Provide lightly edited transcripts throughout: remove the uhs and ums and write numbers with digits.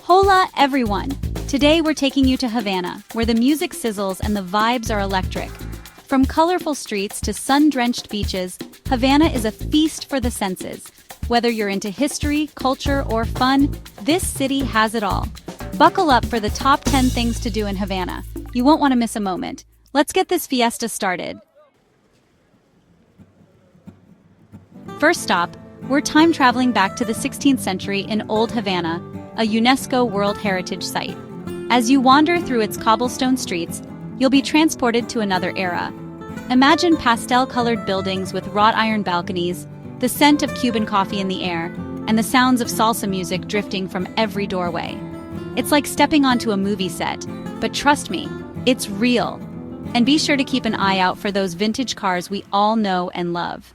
Hola, everyone! Today we're taking you to Havana, where the music sizzles and the vibes are electric. From colorful streets to sun-drenched beaches, Havana is a feast for the senses. Whether you're into history, culture, or fun, this city has it all. Buckle up for the top 10 things to do in Havana. You won't want to miss a moment. Let's get this fiesta started. First stop, we're time traveling back to the 16th century in Old Havana, a UNESCO World Heritage Site. As you wander through its cobblestone streets, you'll be transported to another era. Imagine pastel-colored buildings with wrought iron balconies, the scent of Cuban coffee in the air, and the sounds of salsa music drifting from every doorway. It's like stepping onto a movie set, but trust me, it's real. And be sure to keep an eye out for those vintage cars we all know and love.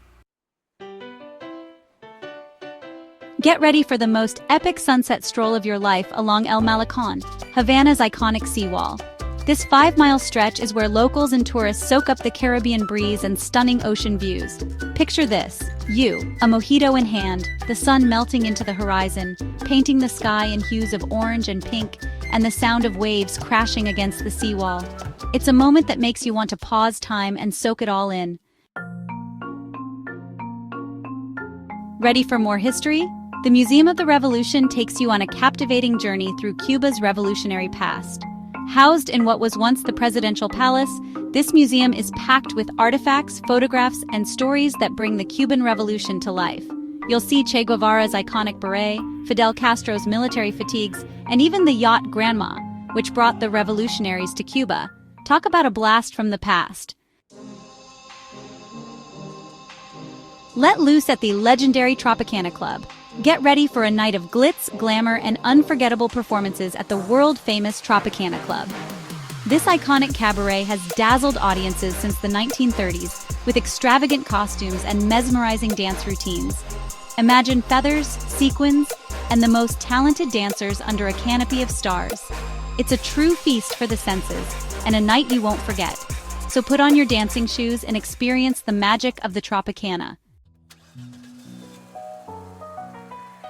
Get ready for the most epic sunset stroll of your life along El Malecón, Havana's iconic seawall. This 5-mile stretch is where locals and tourists soak up the Caribbean breeze and stunning ocean views. Picture this, you, a mojito in hand, the sun melting into the horizon, painting the sky in hues of orange and pink, and the sound of waves crashing against the seawall. It's a moment that makes you want to pause time and soak it all in. Ready for more history? The Museum of the Revolution takes you on a captivating journey through Cuba's revolutionary past. Housed in what was once the presidential palace, this museum is packed with artifacts, photographs, and stories that bring the Cuban Revolution to life. You'll see Che Guevara's iconic beret, Fidel Castro's military fatigues, and even the yacht Grandma, which brought the revolutionaries to Cuba. Talk about a blast from the past. Let loose at the legendary Tropicana Club. Get ready for a night of glitz, glamour, and unforgettable performances at the world-famous Tropicana Club. This iconic cabaret has dazzled audiences since the 1930s, with extravagant costumes and mesmerizing dance routines. Imagine feathers, sequins, and the most talented dancers under a canopy of stars. It's a true feast for the senses, and a night you won't forget. So put on your dancing shoes and experience the magic of the Tropicana.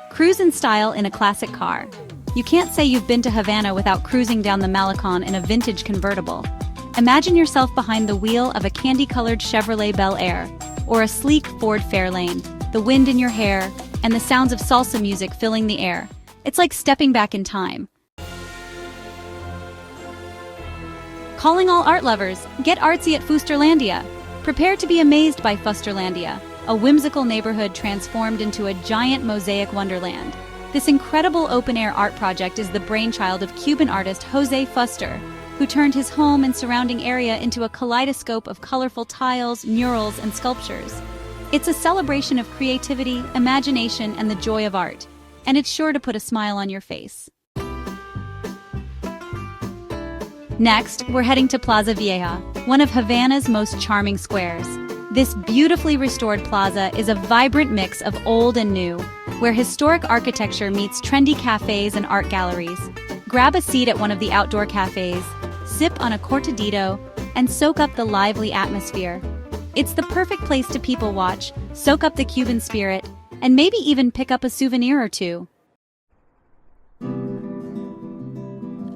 Cruise in style in a classic car. You can't say you've been to Havana without cruising down the Malecón in a vintage convertible. Imagine yourself behind the wheel of a candy-colored Chevrolet Bel Air, or a sleek Ford Fairlane, the wind in your hair, and the sounds of salsa music filling the air. It's like stepping back in time. Calling all art lovers, get artsy at Fusterlandia. Prepare to be amazed by Fusterlandia, a whimsical neighborhood transformed into a giant mosaic wonderland. This incredible open-air art project is the brainchild of Cuban artist Jose Fuster, who turned his home and surrounding area into a kaleidoscope of colorful tiles, murals, and sculptures. It's a celebration of creativity, imagination, and the joy of art, and it's sure to put a smile on your face. Next, we're heading to Plaza Vieja, one of Havana's most charming squares. This beautifully restored plaza is a vibrant mix of old and new, where historic architecture meets trendy cafes and art galleries. Grab a seat at one of the outdoor cafes, sip on a cortadito, and soak up the lively atmosphere. It's the perfect place to people watch, soak up the Cuban spirit, and maybe even pick up a souvenir or two.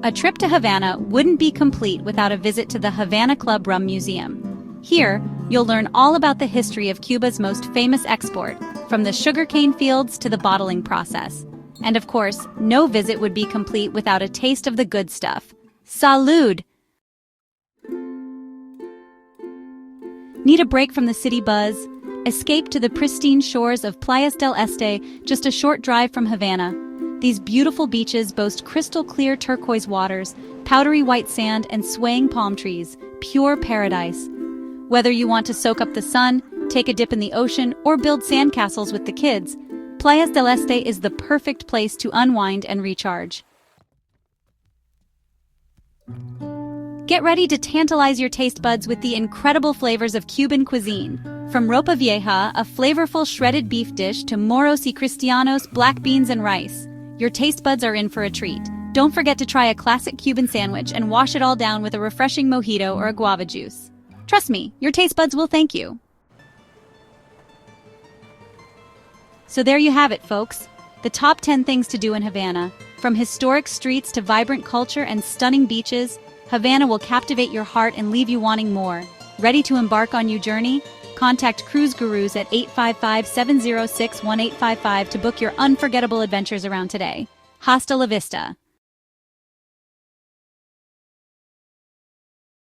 A trip to Havana wouldn't be complete without a visit to the Havana Club Rum Museum. Here, you'll learn all about the history of Cuba's most famous export, from the sugarcane fields to the bottling process. And of course, no visit would be complete without a taste of the good stuff. Salud! Need a break from the city buzz? Escape to the pristine shores of Playa Del Este, just a short drive from Havana. These beautiful beaches boast crystal-clear turquoise waters, powdery white sand, and swaying palm trees. Pure paradise. Whether you want to soak up the sun, take a dip in the ocean, or build sandcastles with the kids, Playa del Este is the perfect place to unwind and recharge. Get ready to tantalize your taste buds with the incredible flavors of Cuban cuisine. From ropa vieja, a flavorful shredded beef dish, to moros y cristianos, black beans and rice, your taste buds are in for a treat. Don't forget to try a classic Cuban sandwich and wash it all down with a refreshing mojito or a guava juice. Trust me, your taste buds will thank you. So there you have it, folks. The top 10 things to do in Havana. From historic streets to vibrant culture and stunning beaches, Havana will captivate your heart and leave you wanting more. Ready to embark on your journey? Contact CruiseGuruz at 855-706-1855 to book your unforgettable adventures around today. Hasta la vista.